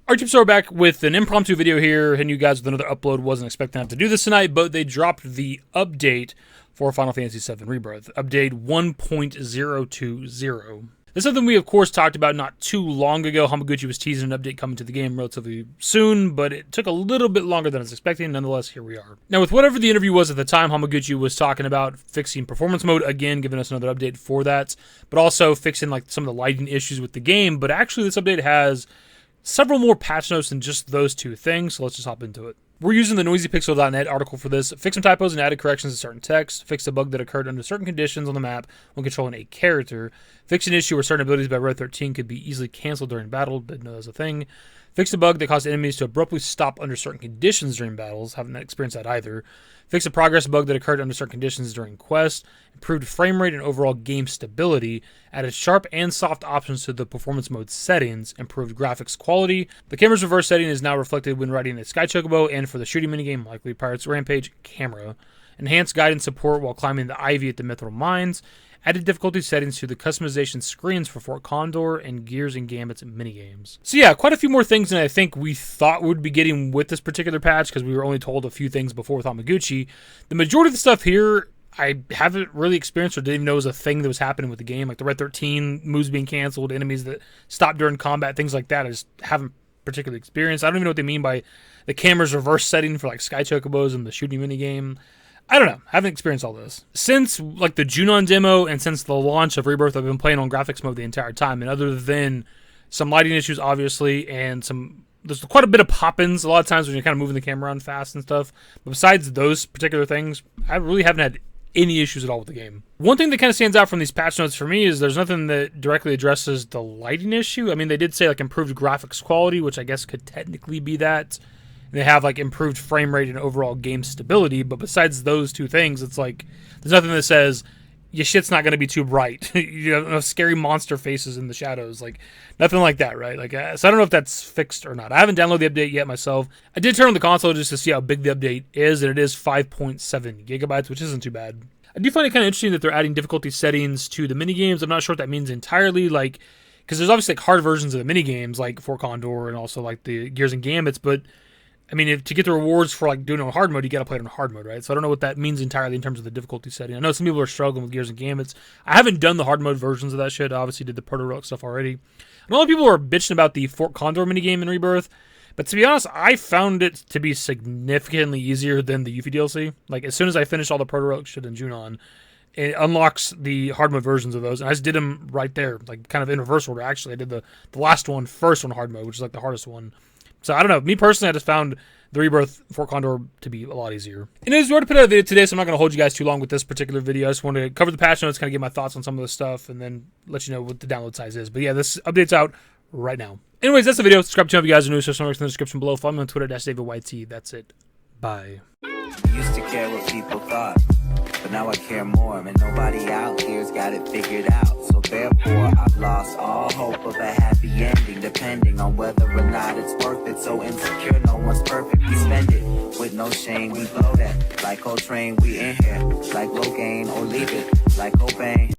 Alright, so we're back with an impromptu video here, hitting you guys with another upload. Wasn't expecting to have to do this tonight, but they dropped the update for Final Fantasy VII Rebirth. Update 1.020. This is something we, of course, talked about not too long ago. Hamaguchi was teasing an update coming to the game relatively soon, but it took a little bit longer than I was expecting. Nonetheless, here we are. Now, with whatever the interview was at the time, Hamaguchi was talking about fixing performance mode, again, giving us another update for that, but also fixing like some of the lighting issues with the game. But actually, this update has several more patch notes than just those two things, so let's just hop into it. We're using the noisypixel.net article for this. Fix some typos and added corrections to certain text. Fix a bug that occurred under certain conditions on the map when controlling a character. Fix an issue where certain abilities by Red 13 could be easily canceled during battle. Didn't know that was a thing. Fix a bug that caused enemies to abruptly stop under certain conditions during battles. Haven't experienced that either. Fix a progress bug that occurred under certain conditions during quests. Improved frame rate and overall game stability. Added sharp and soft options to the performance mode settings. Improved graphics quality. The camera's reverse setting is now reflected when riding a Sky Chocobo and for the shooting minigame, likely Pirates Rampage camera. Enhanced guidance support while climbing the Ivy at the Mithril Mines. Added difficulty settings to the customization screens for Fort Condor and Gears and Gambits minigames. So yeah, quite a few more things than I think we thought we would be getting with this particular patch, because we were only told a few things before with Hamaguchi. The majority of the stuff here I haven't really experienced or didn't even know was a thing that was happening with the game. Like the Red 13 moves being canceled, enemies that stop during combat, things like that I just haven't particularly experienced. I don't even know what they mean by the camera's reverse setting for like Sky Chocobos and the shooting minigame. I don't know. I haven't experienced all this. Since like the Junon demo and since the launch of Rebirth, I've been playing on graphics mode the entire time. And other than some lighting issues, obviously, and there's quite a bit of pop-ins a lot of times when you're kind of moving the camera around fast and stuff. But besides those particular things, I really haven't had any issues at all with the game. One thing that kind of stands out from these patch notes for me is there's nothing that directly addresses the lighting issue. I mean, they did say like improved graphics quality, which I guess could technically be that. They have like improved frame rate and overall game stability, but besides those two things, it's like there's nothing that says your shit's not going to be too bright. You know, scary monster faces in the shadows, like nothing like that, right? Like, so I don't know if that's fixed or not. I haven't downloaded the update yet myself. I did turn on the console just to see how big the update is, and it is 5.7 gigabytes, which isn't too bad. I do find it kind of interesting that they're adding difficulty settings to the minigames. I'm not sure what that means entirely, like, because there's obviously like hard versions of the minigames, like Fort Condor and also like the Gears and Gambits, but I mean, to get the rewards for like doing it on hard mode, you got to play it on hard mode, right? So I don't know what that means entirely in terms of the difficulty setting. I know some people are struggling with Gears and Gambits. I haven't done the hard mode versions of that shit. I obviously did the proto-relic stuff already. And a lot of people are bitching about the Fort Condor minigame in Rebirth. But to be honest, I found it to be significantly easier than the Yuffie DLC. Like, as soon as I finished all the proto-relic shit in Junon, it unlocks the hard mode versions of those. And I just did them right there, like kind of in reverse order, actually. I did the last one first on hard mode, which is like the hardest one. So I don't know. Me personally, I just found the Rebirth Fort Condor to be a lot easier. Anyways, we already put out a video today, so I'm not going to hold you guys too long with this particular video. I just wanted to cover the patch notes, kind of get my thoughts on some of this stuff, and then let you know what the download size is. But yeah, this update's out right now. Anyways, that's the video. Subscribe to the channel if you guys are new. So somewhere in the description below. Follow me on Twitter, @DavidYT. That's it. Bye. Used to care what people thought, but now I care more, and nobody out here's got it figured out. So therefore, I've lost all hope of a happy ending, depending on whether or not it's worth it. So insecure, no one's perfect. We spend it with no shame. We blow that like Coltrane. We in here like Logain, or leave it like Cobain.